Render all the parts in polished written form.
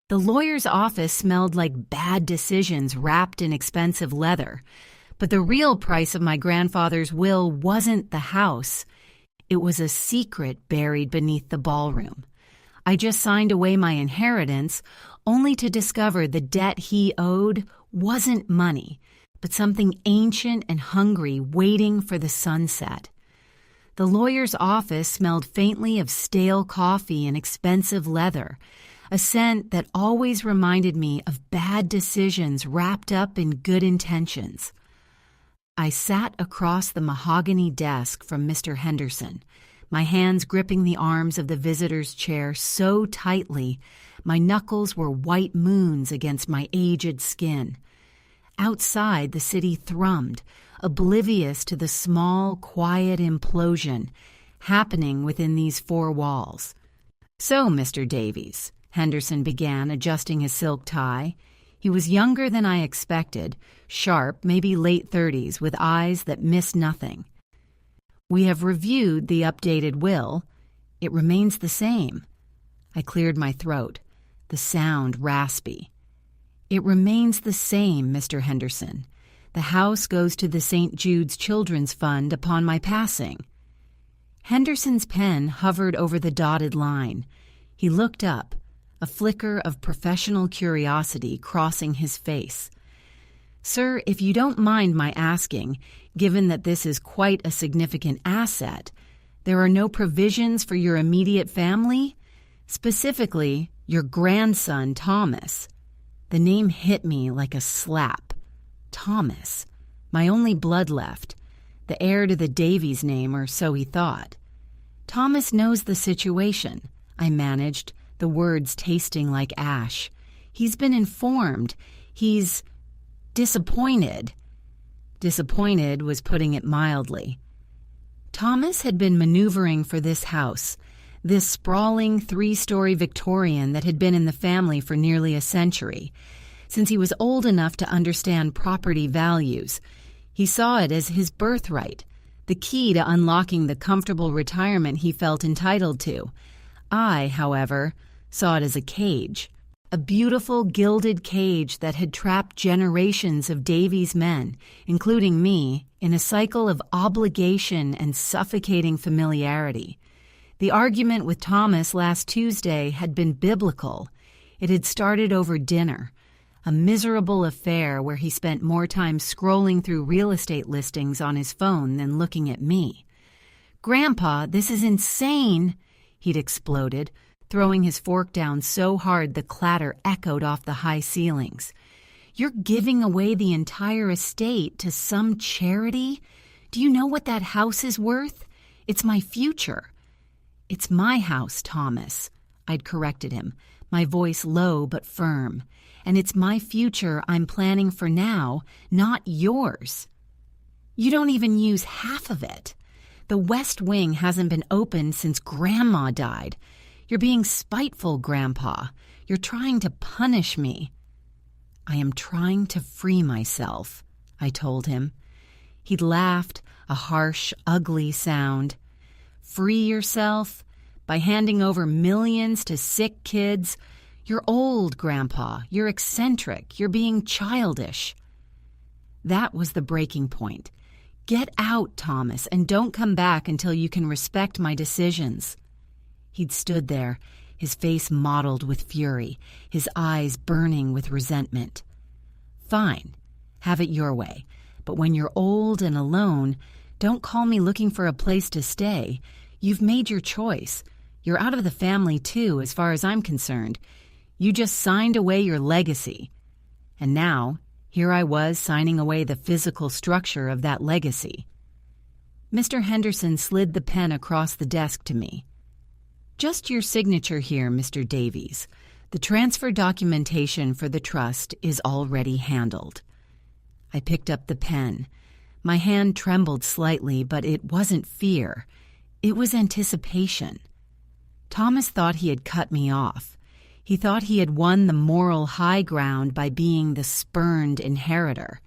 The lawyer's office smelled like bad decisions wrapped in expensive leather. But the real price of my grandfather's will wasn't the house. It was a secret buried beneath the ballroom. I just signed away my inheritance, only to discover the debt he owed wasn't money, but something ancient and hungry waiting for the sunset. The lawyer's office smelled faintly of stale coffee and expensive leather, a scent that always reminded me of bad decisions wrapped up in good intentions. I sat across the mahogany desk from Mr. Henderson, my hands gripping the arms of the visitor's chair so tightly my knuckles were white moons against my aged skin. Outside, the city thrummed, oblivious to the small, quiet implosion happening within these four walls. "So, Mr. Davies," Henderson began, adjusting his silk tie. He was younger than I expected, sharp, maybe late 30s, with eyes that missed nothing. "We have reviewed the updated will. It remains the same." I cleared my throat, the sound raspy. "It remains the same, Mr. Henderson. The house goes to the St. Jude's Children's Fund upon my passing." Henderson's pen hovered over the dotted line. He looked up, a flicker of professional curiosity crossing his face. "Sir, if you don't mind my asking, given that this is quite a significant asset, there are no provisions for your immediate family? Specifically, your grandson, Thomas." The name hit me like a slap. Thomas, my only blood left, the heir to the Davies name, or so he thought. "Thomas knows the situation," I managed, the words tasting like ash. "He's been informed. He's disappointed." Disappointed was putting it mildly. Thomas had been maneuvering for this house, this sprawling 3-story Victorian that had been in the family for nearly a century. Since he was old enough to understand property values, he saw it as his birthright, the key to unlocking the comfortable retirement he felt entitled to. I, however, saw it as a cage, a beautiful gilded cage that had trapped generations of Davies men, including me, in a cycle of obligation and suffocating familiarity. The argument with Thomas last Tuesday had been biblical. It had started over dinner, a miserable affair where he spent more time scrolling through real estate listings on his phone than looking at me. "Grandpa, this is insane!" he'd exploded, throwing his fork down so hard the clatter echoed off the high ceilings. "You're giving away the entire estate to some charity? Do you know what that house is worth? It's my future." "It's my house, Thomas," I'd corrected him, my voice low but firm. "And it's my future I'm planning for now, not yours. You don't even use half of it. The West Wing hasn't been opened since Grandma died. You're being spiteful, Grandpa. You're trying to punish me." "I am trying to free myself," I told him. He'd laughed, a harsh, ugly sound. "Free yourself? By handing over millions to sick kids? You're old, Grandpa. You're eccentric. You're being childish." That was the breaking point. "Get out, Thomas, and don't come back until you can respect my decisions." He'd stood there, his face mottled with fury, his eyes burning with resentment. "Fine, have it your way. But when you're old and alone, don't call me looking for a place to stay. You've made your choice. You're out of the family, too, as far as I'm concerned. You just signed away your legacy." And now, here I was signing away the physical structure of that legacy. Mr. Henderson slid the pen across the desk to me. "Just your signature here, Mr. Davies. The transfer documentation for the trust is already handled." I picked up the pen. My hand trembled slightly, but it wasn't fear. It was anticipation. Thomas thought he had cut me off. He thought he had won the moral high ground by being the spurned inheritor.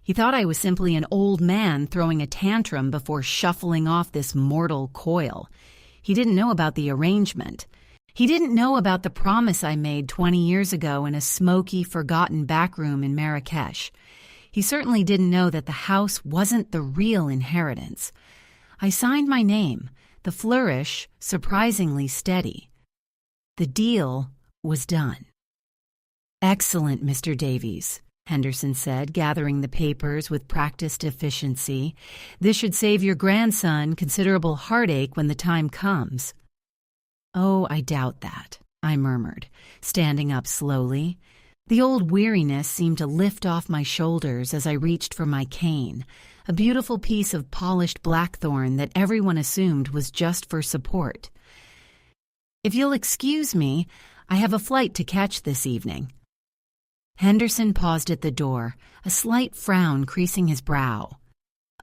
He thought I was simply an old man throwing a tantrum before shuffling off this mortal coil. He didn't know about the arrangement. He didn't know about the promise I made 20 years ago in a smoky, forgotten back room in Marrakesh. He certainly didn't know that the house wasn't the real inheritance. I signed my name, the flourish surprisingly steady. The deal was done. "Excellent, Mr. Davies," Henderson said, gathering the papers with practiced efficiency. "This should save your grandson considerable heartache when the time comes." "Oh, I doubt that," I murmured, standing up slowly. The old weariness seemed to lift off my shoulders as I reached for my cane, a beautiful piece of polished blackthorn that everyone assumed was just for support. "If you'll excuse me, I have a flight to catch this evening." Henderson paused at the door, a slight frown creasing his brow.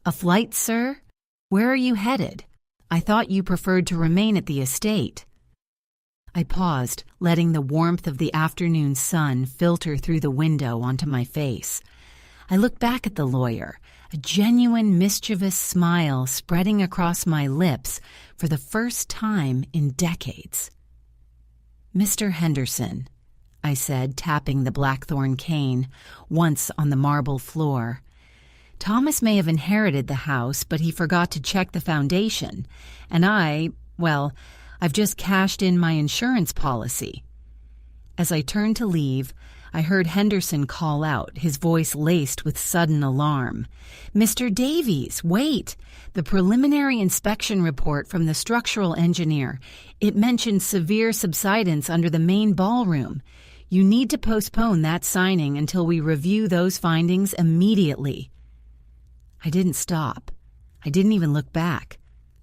"A flight, sir? Where are you headed? I thought you preferred to remain at the estate." I paused, letting the warmth of the afternoon sun filter through the window onto my face. I looked back at the lawyer, a genuine mischievous smile spreading across my lips for the first time in decades. "Mr. Henderson," I said, tapping the blackthorn cane, once on the marble floor. "Thomas may have inherited the house, but he forgot to check the foundation, and I've just cashed in my insurance policy." As I turned to leave, I heard Henderson call out, his voice laced with sudden alarm. "Mr. Davies, wait! The preliminary inspection report from the structural engineer. It mentioned severe subsidence under the main ballroom. You need to postpone that signing until we review those findings immediately." I didn't stop. I didn't even look back.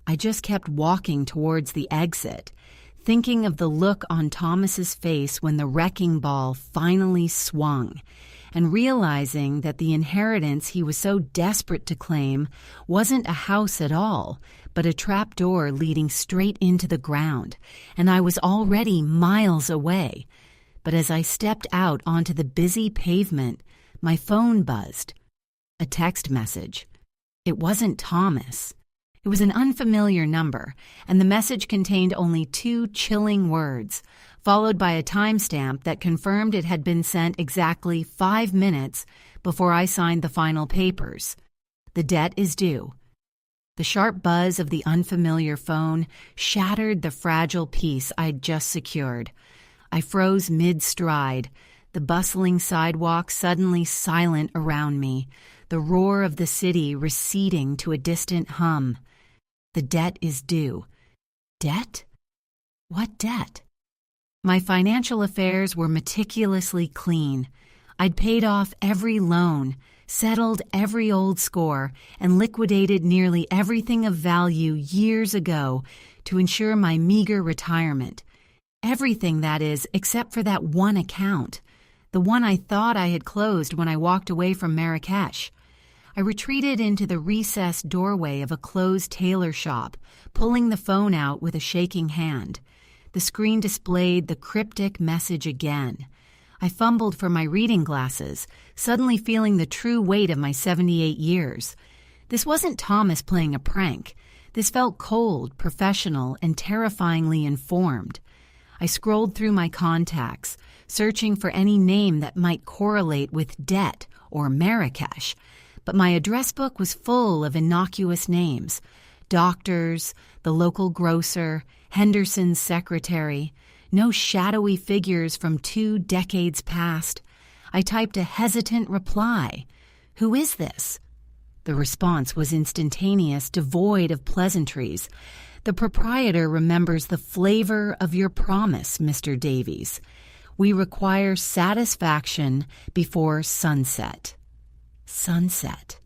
I just kept walking towards the exit, thinking of the look on Thomas's face when the wrecking ball finally swung, and realizing that the inheritance he was so desperate to claim wasn't a house at all, but a trapdoor leading straight into the ground, and I was already miles away. But as I stepped out onto the busy pavement, my phone buzzed. A text message. It wasn't Thomas. It was an unfamiliar number, and the message contained only 2 chilling words, followed by a timestamp that confirmed it had been sent exactly 5 minutes before I signed the final papers. "The debt is due." The sharp buzz of the unfamiliar phone shattered the fragile peace I'd just secured. I froze mid-stride, the bustling sidewalk suddenly silent around me, the roar of the city receding to a distant hum. The debt is due. Debt? What debt? My financial affairs were meticulously clean. I'd paid off every loan, settled every old score, and liquidated nearly everything of value years ago to ensure my meager retirement. Everything, that is, except for that one account, the one I thought I had closed when I walked away from Marrakesh. I retreated into the recessed doorway of a closed tailor shop, pulling the phone out with a shaking hand. The screen displayed the cryptic message again. I fumbled for my reading glasses, suddenly feeling the true weight of my 78 years. This wasn't Thomas playing a prank. This felt cold, professional, and terrifyingly informed. I scrolled through my contacts, searching for any name that might correlate with debt or Marrakesh. But my address book was full of innocuous names. Doctors, the local grocer, Henderson's secretary. No shadowy figures from 2 decades past. I typed a hesitant reply. "Who is this?" The response was instantaneous, devoid of pleasantries. "The proprietor remembers the flavor of your promise, Mr. Davies. We require satisfaction before sunset." Sunset.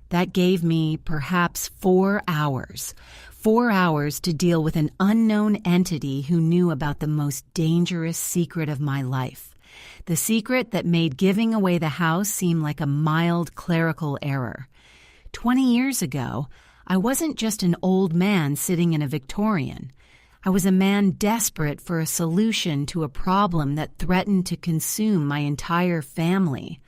That gave me perhaps 4 hours. 4 hours to deal with an unknown entity who knew about the most dangerous secret of my life. The secret that made giving away the house seem like a mild clerical error. 20 years ago, I wasn't just an old man sitting in a Victorian. I was a man desperate for a solution to a problem that threatened to consume my entire family.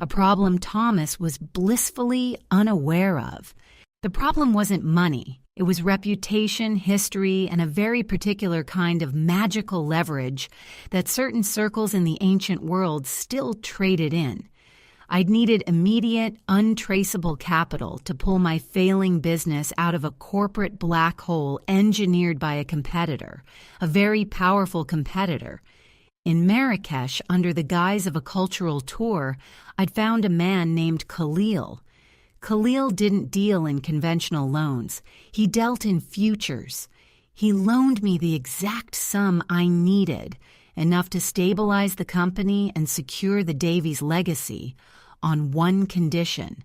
A problem Thomas was blissfully unaware of. The problem wasn't money. It was reputation, history, and a very particular kind of magical leverage that certain circles in the ancient world still traded in. I'd needed immediate, untraceable capital to pull my failing business out of a corporate black hole engineered by a competitor, a very powerful competitor. In Marrakesh, under the guise of a cultural tour, I'd found a man named Khalil. Khalil didn't deal in conventional loans. He dealt in futures. He loaned me the exact sum I needed, enough to stabilize the company and secure the Davies legacy, on one condition.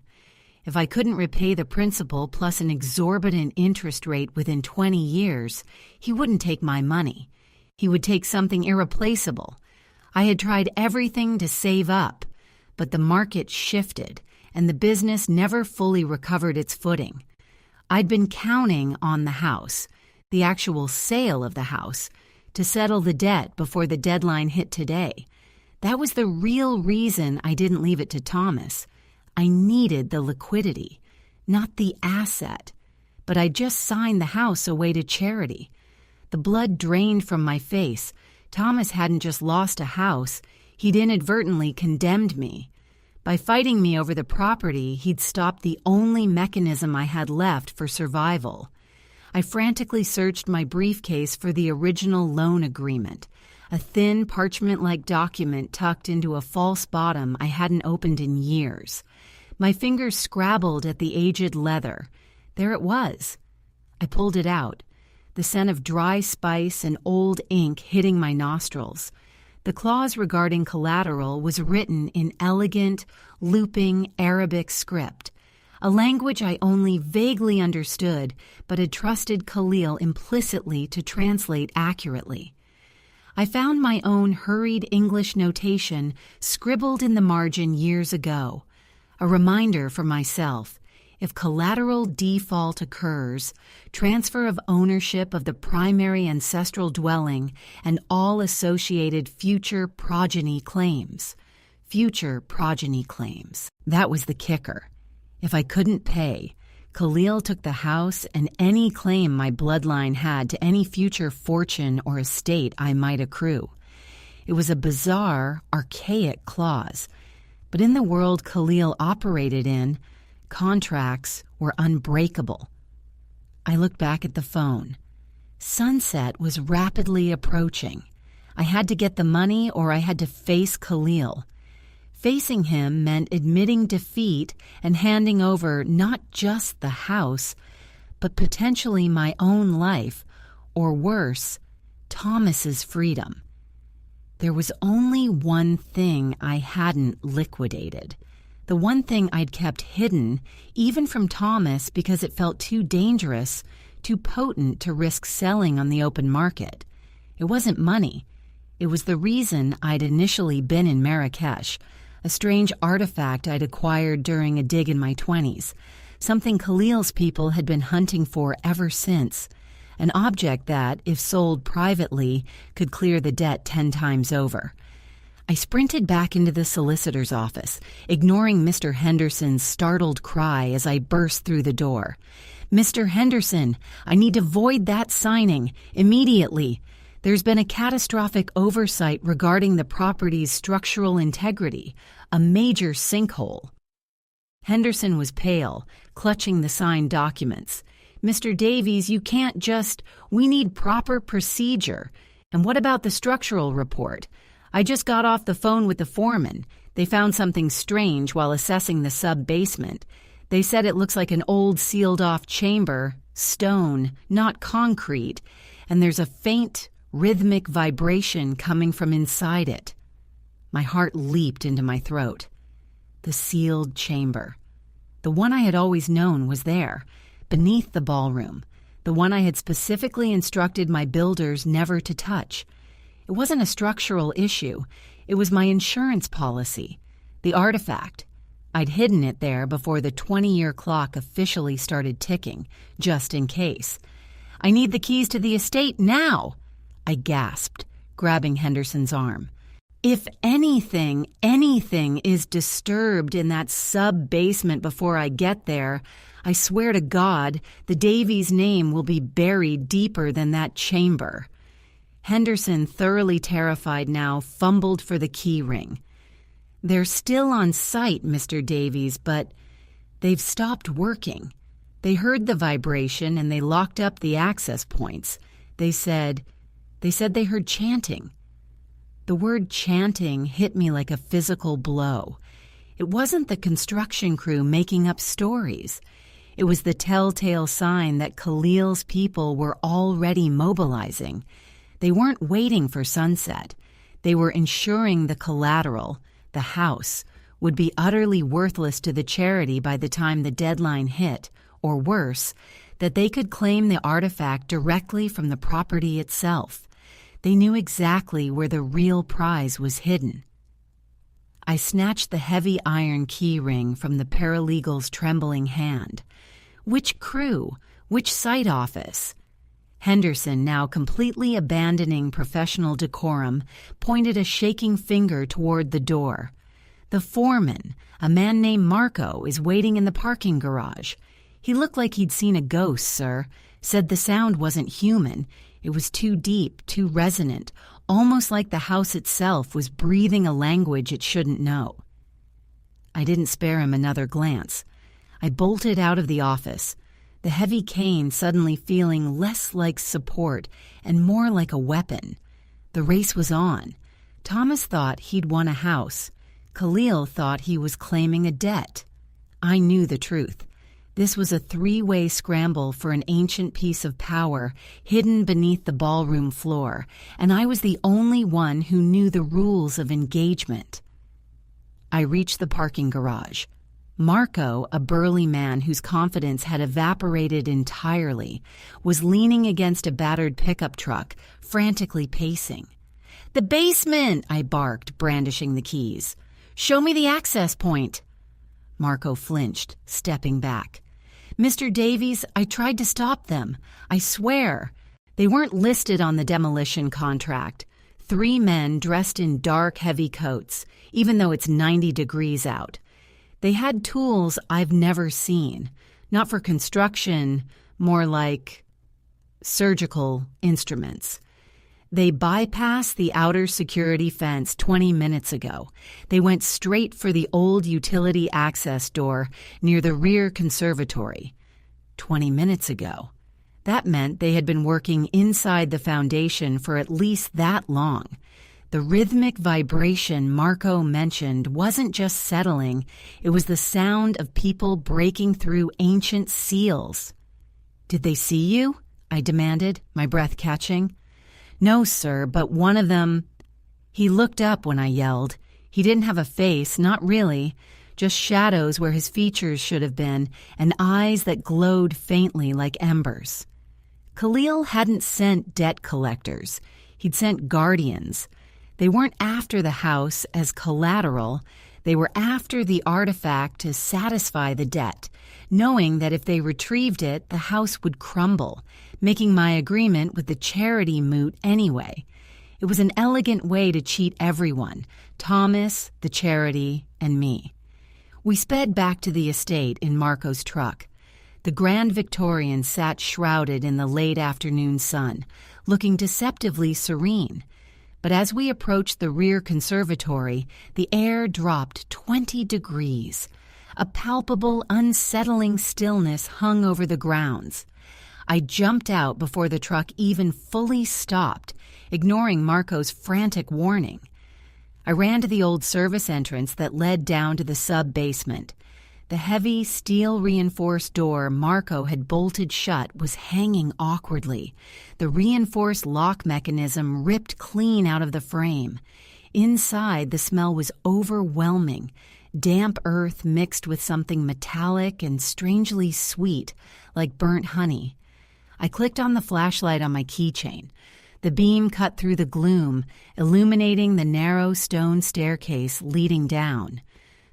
If I couldn't repay the principal plus an exorbitant interest rate within 20 years, he wouldn't take my money. He would take something irreplaceable. I had tried everything to save up, but the market shifted, and the business never fully recovered its footing. I'd been counting on the house, the actual sale of the house, to settle the debt before the deadline hit today. That was the real reason I didn't leave it to Thomas. I needed the liquidity, not the asset. But I just signed the house away to charity. The blood drained from my face. Thomas hadn't just lost a house, he'd inadvertently condemned me. By fighting me over the property, he'd stopped the only mechanism I had left for survival. I frantically searched my briefcase for the original loan agreement, a thin parchment-like document tucked into a false bottom I hadn't opened in years. My fingers scrabbled at the aged leather. There it was. I pulled it out, the scent of dry spice and old ink hitting my nostrils. The clause regarding collateral was written in elegant, looping Arabic script, a language I only vaguely understood but had trusted Khalil implicitly to translate accurately. I found my own hurried English notation scribbled in the margin years ago, a reminder for myself. If collateral default occurs, transfer of ownership of the primary ancestral dwelling and all associated future progeny claims. Future progeny claims. That was the kicker. If I couldn't pay, Khalil took the house and any claim my bloodline had to any future fortune or estate I might accrue. It was a bizarre, archaic clause, but in the world Khalil operated in, contracts were unbreakable. I looked back at the phone. Sunset was rapidly approaching. I had to get the money or I had to face Khalil. Facing him meant admitting defeat and handing over not just the house, but potentially my own life, or worse, Thomas's freedom. There was only one thing I hadn't liquidated. The one thing I'd kept hidden, even from Thomas because it felt too dangerous, too potent to risk selling on the open market. It wasn't money. It was the reason I'd initially been in Marrakesh, a strange artifact I'd acquired during a dig in my 20s, something Khalil's people had been hunting for ever since, an object that, if sold privately, could clear the debt 10 times over. I sprinted back into the solicitor's office, ignoring Mr. Henderson's startled cry as I burst through the door. "Mr. Henderson, I need to void that signing, immediately. There's been a catastrophic oversight regarding the property's structural integrity, a major sinkhole." Henderson was pale, clutching the signed documents. "Mr. Davies, you can't just... We need proper procedure. And what about the structural report? I just got off the phone with the foreman. They found something strange while assessing the sub-basement. They said it looks like an old sealed-off chamber, stone, not concrete, and there's a faint, rhythmic vibration coming from inside it." My heart leaped into my throat. The sealed chamber. The one I had always known was there, beneath the ballroom, the one I had specifically instructed my builders never to touch. It wasn't a structural issue. It was my insurance policy, the artifact. I'd hidden it there before the 20-year clock officially started ticking, just in case. "I need the keys to the estate now!" I gasped, grabbing Henderson's arm. "If anything is disturbed in that sub-basement before I get there, I swear to God, the Davies name will be buried deeper than that chamber." Henderson, thoroughly terrified now, fumbled for the key ring. "They're still on site, Mr. Davies, but they've stopped working. They heard the vibration and they locked up the access points. They said they heard chanting." The word chanting hit me like a physical blow. It wasn't the construction crew making up stories. It was the telltale sign that Khalil's people were already mobilizing. They weren't waiting for sunset. They were ensuring the collateral, the house, would be utterly worthless to the charity by the time the deadline hit, or worse, that they could claim the artifact directly from the property itself. They knew exactly where the real prize was hidden. I snatched the heavy iron key ring from the paralegal's trembling hand. Which crew? Which site office? Henderson, now completely abandoning professional decorum, pointed a shaking finger toward the door. "The foreman, a man named Marco, is waiting in the parking garage. He looked like he'd seen a ghost, sir. Said the sound wasn't human. It was too deep, too resonant, almost like the house itself was breathing a language it shouldn't know." I didn't spare him another glance. I bolted out of the office, the heavy cane suddenly feeling less like support and more like a weapon. The race was on. Thomas thought he'd won a house. Khalil thought he was claiming a debt. I knew the truth. This was a three-way scramble for an ancient piece of power hidden beneath the ballroom floor, and I was the only one who knew the rules of engagement. I reached the parking garage. Marco, a burly man whose confidence had evaporated entirely, was leaning against a battered pickup truck, frantically pacing. "The basement!" I barked, brandishing the keys. "Show me the access point." Marco flinched, stepping back. "Mr. Davies, I tried to stop them. I swear. They weren't listed on the demolition contract. 3 men dressed in dark, heavy coats, even though it's 90 degrees out. They had tools I've never seen. Not for construction, more like surgical instruments. They bypassed the outer security fence 20 minutes ago. They went straight for the old utility access door near the rear conservatory. 20 minutes ago. That meant they had been working inside the foundation for at least that long. The rhythmic vibration Marco mentioned wasn't just settling, it was the sound of people breaking through ancient seals. "Did they see you?" I demanded, my breath catching. "No, sir, but one of them—" He looked up when I yelled. He didn't have a face, not really, just shadows where his features should have been and eyes that glowed faintly like embers. Khalil hadn't sent debt collectors. He'd sent guardians. They weren't after the house as collateral. They were after the artifact to satisfy the debt, knowing that if they retrieved it, the house would crumble, making my agreement with the charity moot anyway. It was an elegant way to cheat everyone, Thomas, the charity, and me. We sped back to the estate in Marco's truck. The Grand Victorian sat shrouded in the late afternoon sun, looking deceptively serene. But as we approached the rear conservatory, the air dropped 20 degrees. A palpable, unsettling stillness hung over the grounds. I jumped out before the truck even fully stopped, ignoring Marco's frantic warning. I ran to the old service entrance that led down to the sub-basement. The heavy, steel-reinforced door Marco had bolted shut was hanging awkwardly. The reinforced lock mechanism ripped clean out of the frame. Inside, the smell was overwhelming. Damp earth mixed with something metallic and strangely sweet, like burnt honey. I clicked on the flashlight on my keychain. The beam cut through the gloom, illuminating the narrow stone staircase leading down.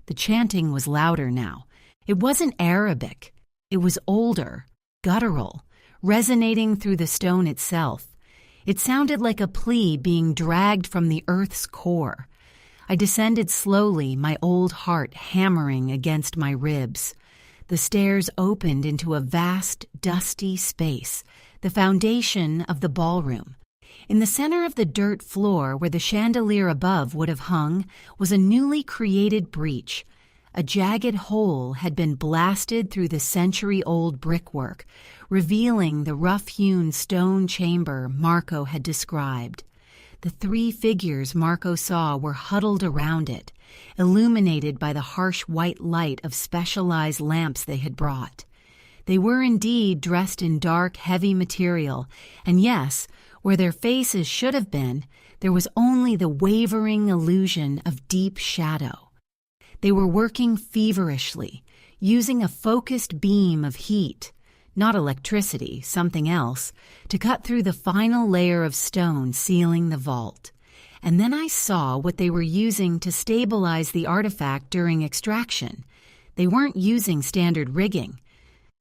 The chanting was louder now. It wasn't Arabic. It was older, guttural, resonating through the stone itself. It sounded like a plea being dragged from the earth's core. I descended slowly, my old heart hammering against my ribs. The stairs opened into a vast, dusty space, the foundation of the ballroom. In the center of the dirt floor where the chandelier above would have hung was a newly created breach. A jagged hole had been blasted through the century-old brickwork, revealing the rough-hewn stone chamber Marco had described. The 3 figures Marco saw were huddled around it, illuminated by the harsh white light of specialized lamps they had brought. They were indeed dressed in dark, heavy material, and yes, where their faces should have been, there was only the wavering illusion of deep shadow. They were working feverishly, using a focused beam of heat, not electricity, something else, to cut through the final layer of stone sealing the vault. And then I saw what they were using to stabilize the artifact during extraction. They weren't using standard rigging.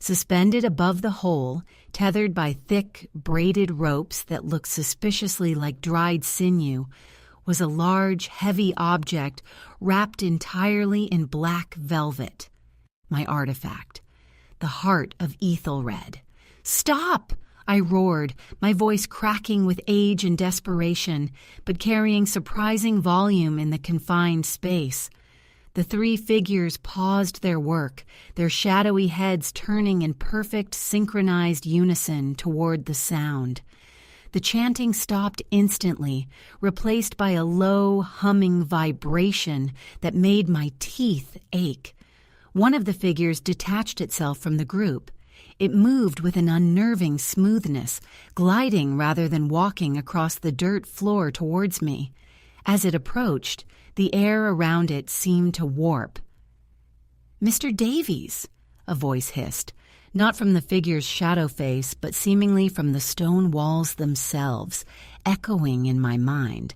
Suspended above the hole, tethered by thick, braided ropes that looked suspiciously like dried sinew, was a large, heavy object wrapped entirely in black velvet. My artifact. The heart of Ethelred. "Stop!" I roared, my voice cracking with age and desperation, but carrying surprising volume in the confined space. The 3 figures paused their work, their shadowy heads turning in perfect synchronized unison toward the sound. The chanting stopped instantly, replaced by a low, humming vibration that made my teeth ache. One of the figures detached itself from the group. It moved with an unnerving smoothness, gliding rather than walking across the dirt floor towards me. As it approached, the air around it seemed to warp. "Mr. Davies," a voice hissed, not from the figure's shadow face, but seemingly from the stone walls themselves, echoing in my mind.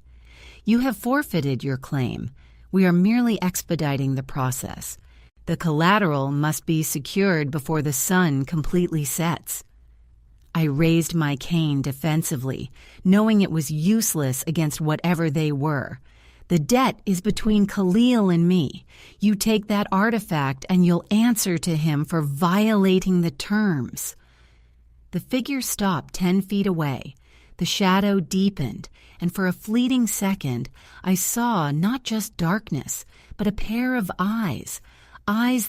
"You have forfeited your claim. We are merely expediting the process. The collateral must be secured before the sun completely sets." I raised my cane defensively, knowing it was useless against whatever they were. "The debt is between Khalil and me. You take that artifact and you'll answer to him for violating the terms." The figure stopped 10 feet away. The shadow deepened, and for a fleeting second, I saw not just darkness, but a pair of eyes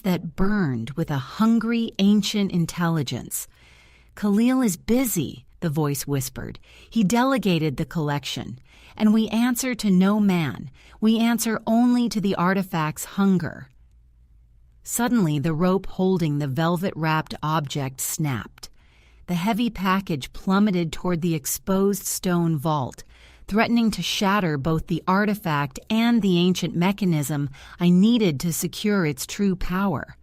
that burned with a hungry, ancient intelligence. "Khalil is busy," the voice whispered. "He delegated the collection. And we answer to no man. We answer only to the artifact's hunger." Suddenly, the rope holding the velvet-wrapped object snapped. The heavy package plummeted toward the exposed stone vault, threatening to shatter both the artifact and the ancient mechanism I needed to secure its true power.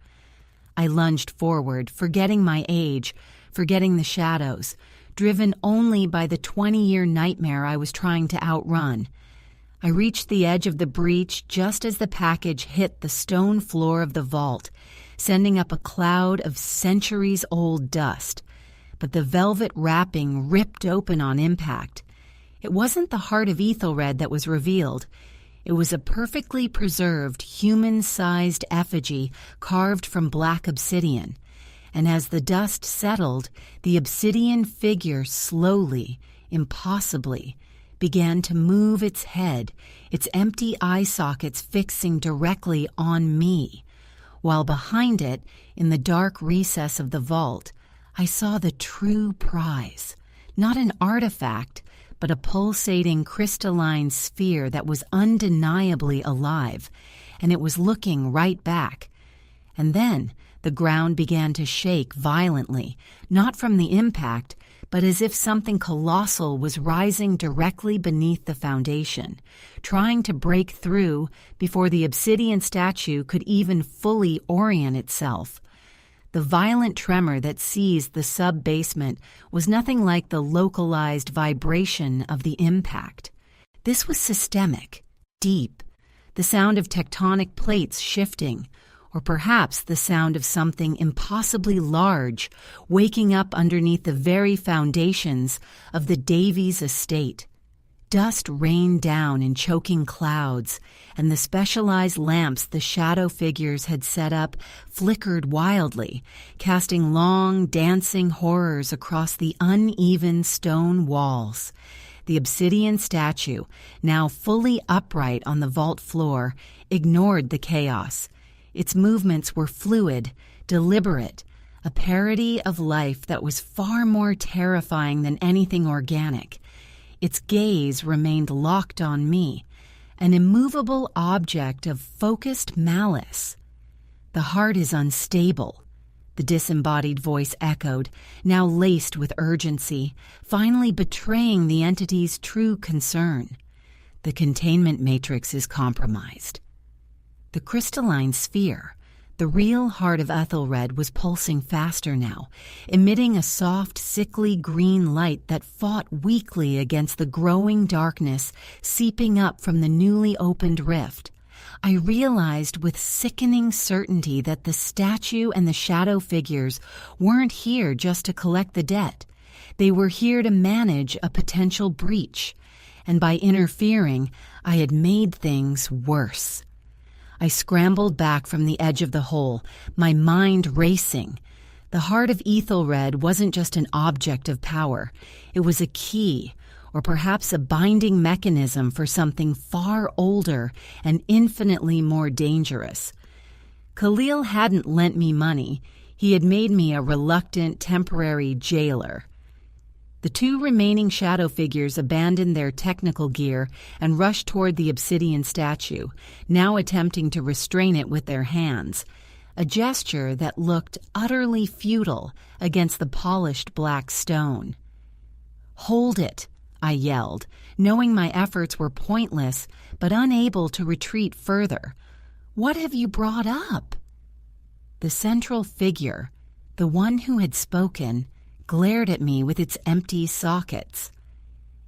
I lunged forward, forgetting my age, forgetting the shadows, driven only by the 20-year nightmare I was trying to outrun. I reached the edge of the breach just as the package hit the stone floor of the vault, sending up a cloud of centuries-old dust. But the velvet wrapping ripped open on impact. It wasn't the heart of Ethelred that was revealed. It was a perfectly preserved, human-sized effigy carved from black obsidian. And as the dust settled, the obsidian figure slowly, impossibly, began to move its head, its empty eye sockets fixing directly on me, while behind it, in the dark recess of the vault, I saw the true prize, not an artifact, but a pulsating crystalline sphere that was undeniably alive, and it was looking right back. And then the ground began to shake violently, not from the impact, but as if something colossal was rising directly beneath the foundation, trying to break through before the obsidian statue could even fully orient itself. The violent tremor that seized the sub-basement was nothing like the localized vibration of the impact. This was systemic, deep, the sound of tectonic plates shifting, or perhaps the sound of something impossibly large waking up underneath the very foundations of the Davies estate. Dust rained down in choking clouds, and the specialized lamps the shadow figures had set up flickered wildly, casting long, dancing horrors across the uneven stone walls. The obsidian statue, now fully upright on the vault floor, ignored the chaos. Its movements were fluid, deliberate, a parody of life that was far more terrifying than anything organic. Its gaze remained locked on me, an immovable object of focused malice. "The heart is unstable," the disembodied voice echoed, now laced with urgency, finally betraying the entity's true concern. "The containment matrix is compromised." The crystalline sphere, the real heart of Ethelred, was pulsing faster now, emitting a soft, sickly green light that fought weakly against the growing darkness seeping up from the newly opened rift. I realized with sickening certainty that the statue and the shadow figures weren't here just to collect the debt. They were here to manage a potential breach, and by interfering, I had made things worse. I scrambled back from the edge of the hole, my mind racing. The heart of Ethelred wasn't just an object of power. It was a key, or perhaps a binding mechanism for something far older and infinitely more dangerous. Khalil hadn't lent me money. He had made me a reluctant, temporary jailer. The two remaining shadow figures abandoned their technical gear and rushed toward the obsidian statue, now attempting to restrain it with their hands, a gesture that looked utterly futile against the polished black stone. "Hold it," I yelled, knowing my efforts were pointless but unable to retreat further. "What have you brought up?" The central figure, the one who had spoken, glared at me with its empty sockets.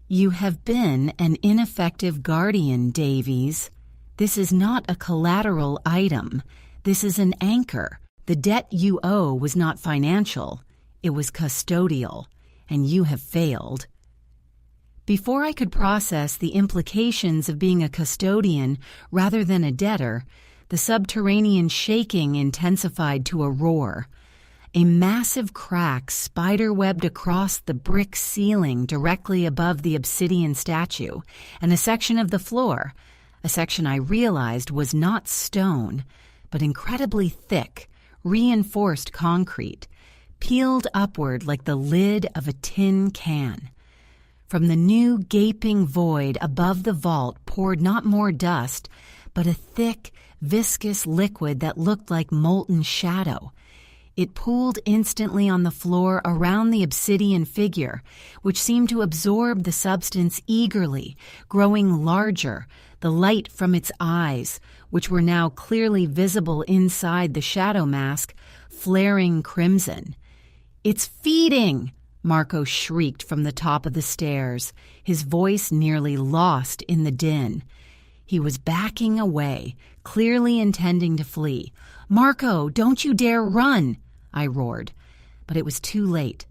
"You have been an ineffective guardian, Davies. This is not a collateral item. This is an anchor. The debt you owe was not financial. It was custodial, and you have failed." Before I could process the implications of being a custodian rather than a debtor, the subterranean shaking intensified to a roar. A massive crack spiderwebbed across the brick ceiling directly above the obsidian statue, and a section of the floor, a section I realized was not stone, but incredibly thick, reinforced concrete, peeled upward like the lid of a tin can. From the new gaping void above the vault poured not more dust, but a thick, viscous liquid that looked like molten shadow. It pooled instantly on the floor around the obsidian figure, which seemed to absorb the substance eagerly, growing larger, the light from its eyes, which were now clearly visible inside the shadow mask, flaring crimson. "It's feeding!" Marco shrieked from the top of the stairs, his voice nearly lost in the din. He was backing away, clearly intending to flee. "Marco, don't you dare run!" I roared. But it was too late.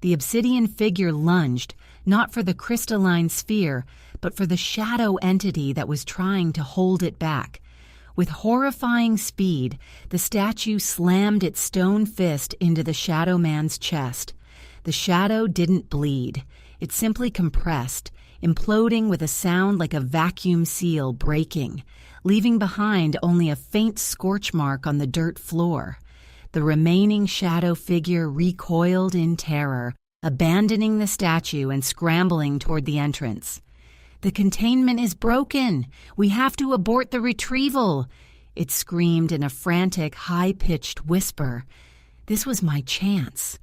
The obsidian figure lunged, not for the crystalline sphere, but for the shadow entity that was trying to hold it back. With horrifying speed, the statue slammed its stone fist into the shadow man's chest. The shadow didn't bleed. It simply compressed, imploding with a sound like a vacuum seal breaking, leaving behind only a faint scorch mark on the dirt floor. The remaining shadow figure recoiled in terror, abandoning the statue and scrambling toward the entrance. "The containment is broken! We have to abort the retrieval!" It screamed in a frantic, high-pitched whisper. This was my chance.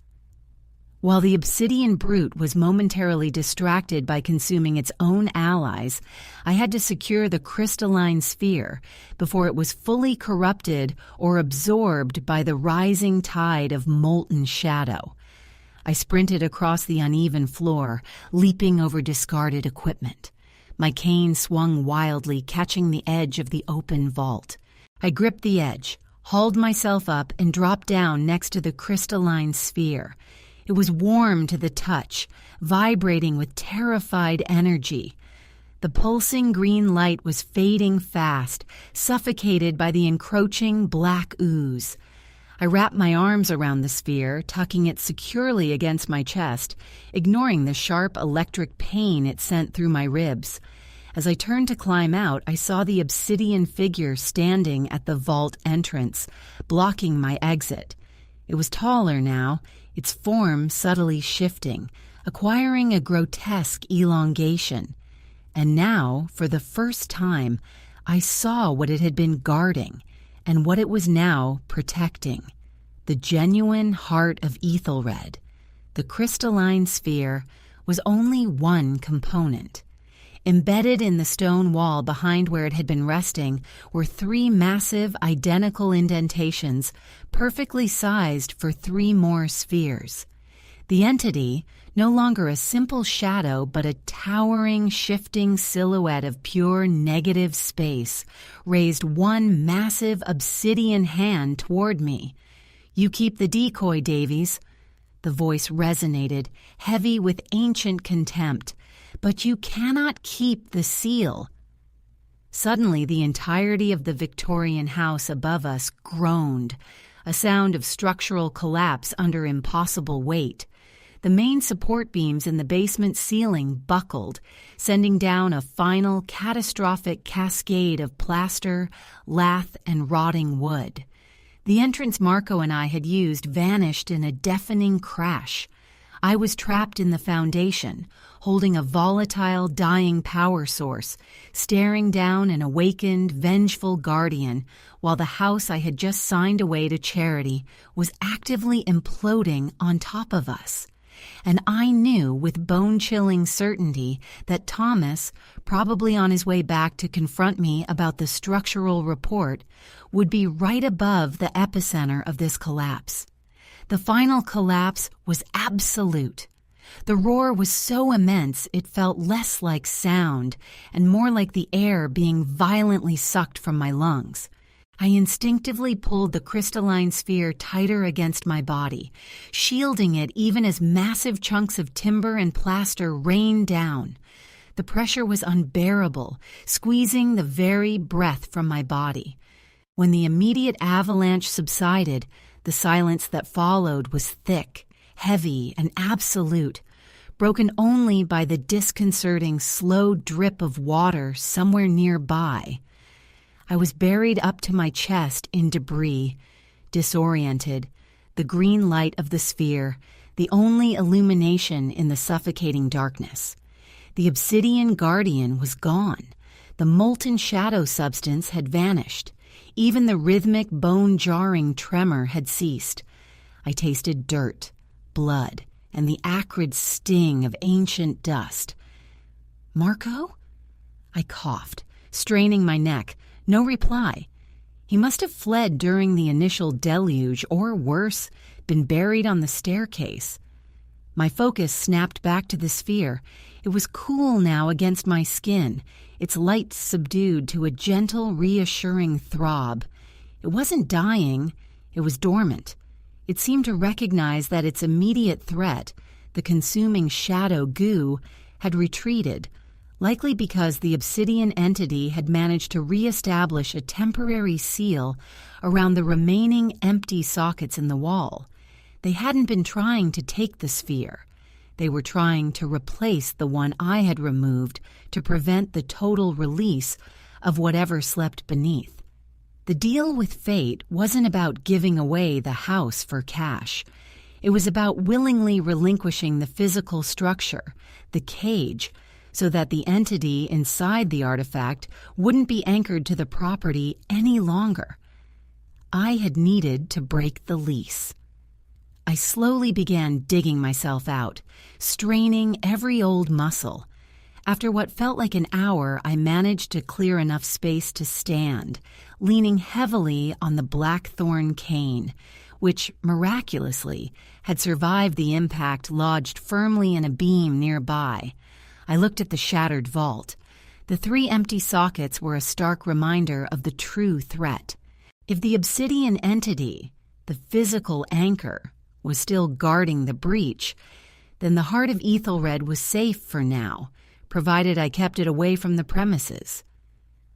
While the obsidian brute was momentarily distracted by consuming its own allies, I had to secure the crystalline sphere before it was fully corrupted or absorbed by the rising tide of molten shadow. I sprinted across the uneven floor, leaping over discarded equipment. My cane swung wildly, catching the edge of the open vault. I gripped the edge, hauled myself up, and dropped down next to the crystalline sphere. It was warm to the touch, vibrating with terrified energy. The pulsing green light was fading fast, suffocated by the encroaching black ooze. I wrapped my arms around the sphere, tucking it securely against my chest, ignoring the sharp electric pain it sent through my ribs. As I turned to climb out, I saw the obsidian figure standing at the vault entrance, blocking my exit. It was taller now, its form subtly shifting, acquiring a grotesque elongation. And now, for the first time, I saw what it had been guarding and what it was now protecting. The genuine heart of Ethelred. The crystalline sphere was only one component. Embedded in the stone wall behind where it had been resting were 3 massive, identical indentations, perfectly sized for 3 more spheres. The entity, no longer a simple shadow but a towering, shifting silhouette of pure negative space, raised one massive obsidian hand toward me. "You keep the decoy, Davies." The voice resonated, heavy with ancient contempt. "But you cannot keep the seal." Suddenly, the entirety of the Victorian house above us groaned, a sound of structural collapse under impossible weight. The main support beams in the basement ceiling buckled, sending down a final catastrophic cascade of plaster, lath, and rotting wood. The entrance Marco and I had used vanished in a deafening crash. I was trapped in the foundation, holding a volatile, dying power source, staring down an awakened, vengeful guardian, while the house I had just signed away to charity was actively imploding on top of us. And I knew with bone-chilling certainty that Thomas, probably on his way back to confront me about the structural report, would be right above the epicenter of this collapse. The final collapse was absolute. The roar was so immense it felt less like sound and more like the air being violently sucked from my lungs. I instinctively pulled the crystalline sphere tighter against my body, shielding it even as massive chunks of timber and plaster rained down. The pressure was unbearable, squeezing the very breath from my body. When the immediate avalanche subsided, the silence that followed was thick, heavy, and absolute, broken only by the disconcerting, slow drip of water somewhere nearby. I was buried up to my chest in debris, disoriented, the green light of the sphere, the only illumination in the suffocating darkness. The obsidian guardian was gone. The molten shadow substance had vanished. Even the rhythmic, bone-jarring tremor had ceased. I tasted dirt, blood, and the acrid sting of ancient dust. "Marco?" I coughed, straining my neck. No reply. He must have fled during the initial deluge, or worse, been buried on the staircase. My focus snapped back to the sphere. It was cool now against my skin, its light subdued to a gentle, reassuring throb. It wasn't dying, it was dormant. It seemed to recognize that its immediate threat, the consuming shadow goo, had retreated, likely because the obsidian entity had managed to re-establish a temporary seal around the remaining empty sockets in the wall. They hadn't been trying to take the sphere. They were trying to replace the one I had removed to prevent the total release of whatever slept beneath. The deal with fate wasn't about giving away the house for cash. It was about willingly relinquishing the physical structure, the cage, so that the entity inside the artifact wouldn't be anchored to the property any longer. I had needed to break the lease. I slowly began digging myself out, straining every old muscle. After what felt like an hour, I managed to clear enough space to stand, leaning heavily on the blackthorn cane, which, miraculously, had survived the impact lodged firmly in a beam nearby. I looked at the shattered vault. The 3 empty sockets were a stark reminder of the true threat. If the obsidian entity, the physical anchor, was still guarding the breach, then the heart of Ethelred was safe for now, provided I kept it away from the premises.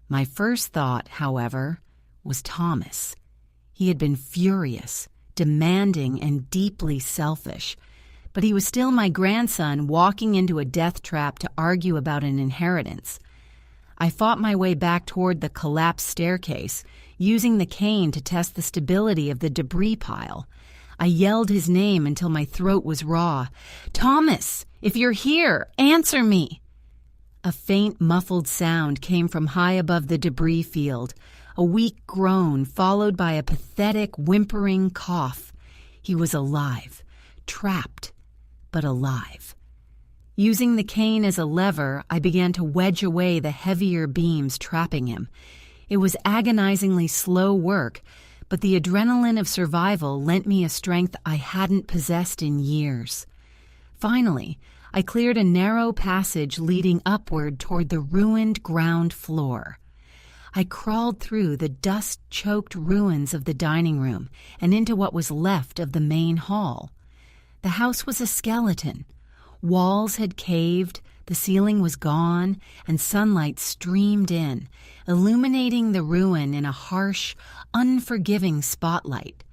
My first thought, however, was Thomas. He had been furious, demanding, and deeply selfish, but he was still my grandson walking into a death trap to argue about an inheritance. I fought my way back toward the collapsed staircase, using the cane to test the stability of the debris pile. I yelled his name until my throat was raw. "Thomas, if you're here, answer me!" A faint, muffled sound came from high above the debris field, a weak groan followed by a pathetic, whimpering cough. He was alive, trapped, but alive. Using the cane as a lever, I began to wedge away the heavier beams trapping him. It was agonizingly slow work, but the adrenaline of survival lent me a strength I hadn't possessed in years. Finally, I cleared a narrow passage leading upward toward the ruined ground floor. I crawled through the dust-choked ruins of the dining room and into what was left of the main hall. The house was a skeleton. Walls had caved, the ceiling was gone, and sunlight streamed in, illuminating the ruin in a harsh, unforgiving spotlight.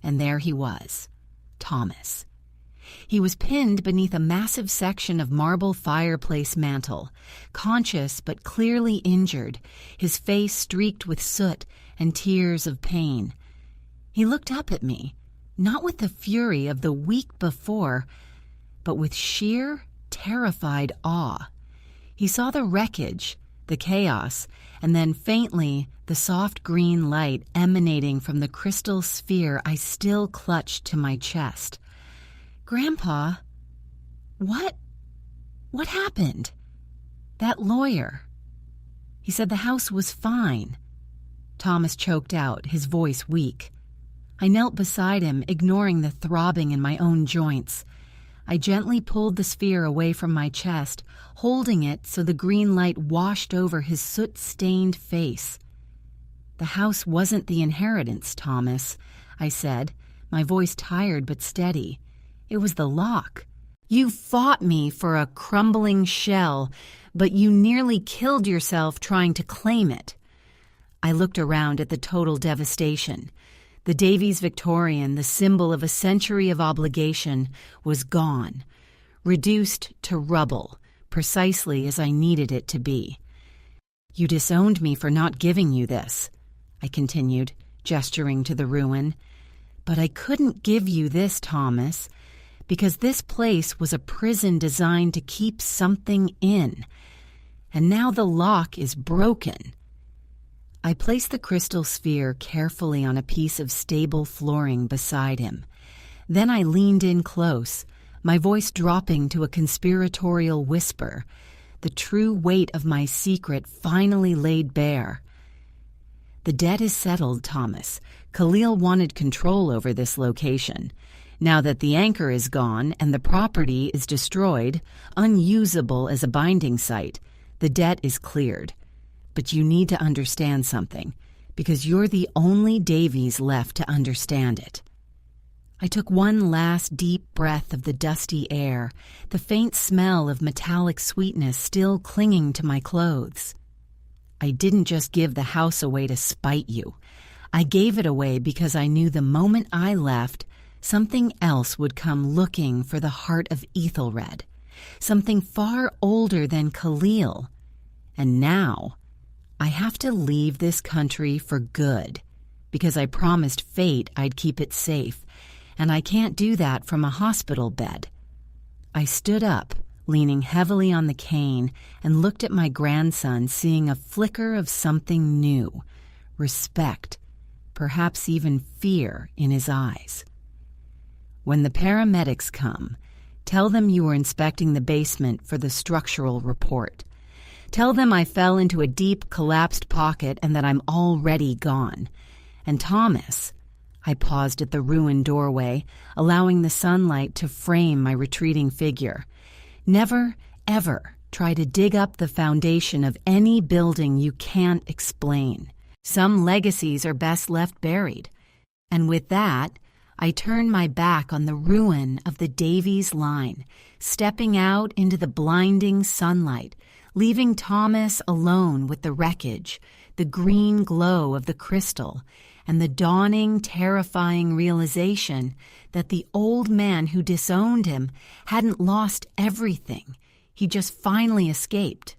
And there he was, Thomas. He was pinned beneath a massive section of marble fireplace mantel, conscious but clearly injured, his face streaked with soot and tears of pain. He looked up at me, not with the fury of the week before, but with sheer, terrified awe. He saw the wreckage, the chaos, and then faintly the soft green light emanating from the crystal sphere I still clutched to my chest. "Grandpa, what happened?" "That lawyer. He said the house was fine." Thomas choked out, his voice weak. I knelt beside him, ignoring the throbbing in my own joints. I gently pulled the sphere away from my chest, holding it so the green light washed over his soot-stained face. "The house wasn't the inheritance, Thomas," I said, my voice tired but steady. "It was the lock. You fought me for a crumbling shell, but you nearly killed yourself trying to claim it." I looked around at the total devastation. The Davies Victorian, the symbol of a century of obligation, was gone, reduced to rubble, precisely as I needed it to be. "You disowned me for not giving you this," I continued, gesturing to the ruin. "But I couldn't give you this, Thomas, because this place was a prison designed to keep something in. And now the lock is broken." I placed the crystal sphere carefully on a piece of stable flooring beside him. Then I leaned in close, my voice dropping to a conspiratorial whisper, the true weight of my secret finally laid bare. "The debt is settled, Thomas. Khalil wanted control over this location. Now that the anchor is gone and the property is destroyed, unusable as a binding site, the debt is cleared. But you need to understand something, because you're the only Davies left to understand it." I took one last deep breath of the dusty air, the faint smell of metallic sweetness still clinging to my clothes. "I didn't just give the house away to spite you. I gave it away because I knew the moment I left, something else would come looking for the heart of Ethelred, something far older than Khalil. And now I have to leave this country for good, because I promised fate I'd keep it safe, and I can't do that from a hospital bed." I stood up, leaning heavily on the cane, and looked at my grandson, seeing a flicker of something new, respect, perhaps even fear in his eyes. "When the paramedics come, tell them you were inspecting the basement for the structural report. Tell them I fell into a deep, collapsed pocket and that I'm already gone. And Thomas," I paused at the ruined doorway, allowing the sunlight to frame my retreating figure, "never, ever try to dig up the foundation of any building you can't explain. Some legacies are best left buried." And with that, I turned my back on the ruin of the Davies line, stepping out into the blinding sunlight, leaving Thomas alone with the wreckage, the green glow of the crystal, and the dawning, terrifying realization that the old man who disowned him hadn't lost everything. He just finally escaped.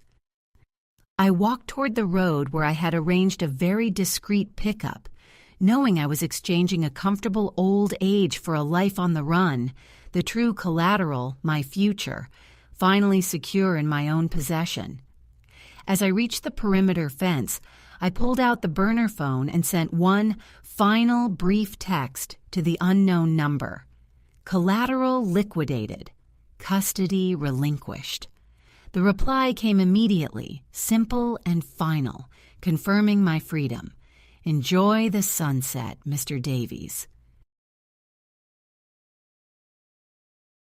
I walked toward the road where I had arranged a very discreet pickup, knowing I was exchanging a comfortable old age for a life on the run, the true collateral, my future, finally secure in my own possession. As I reached the perimeter fence, I pulled out the burner phone and sent one final brief text to the unknown number. Collateral liquidated. Custody relinquished. The reply came immediately, simple and final, confirming my freedom. Enjoy the sunset, Mr. Davies.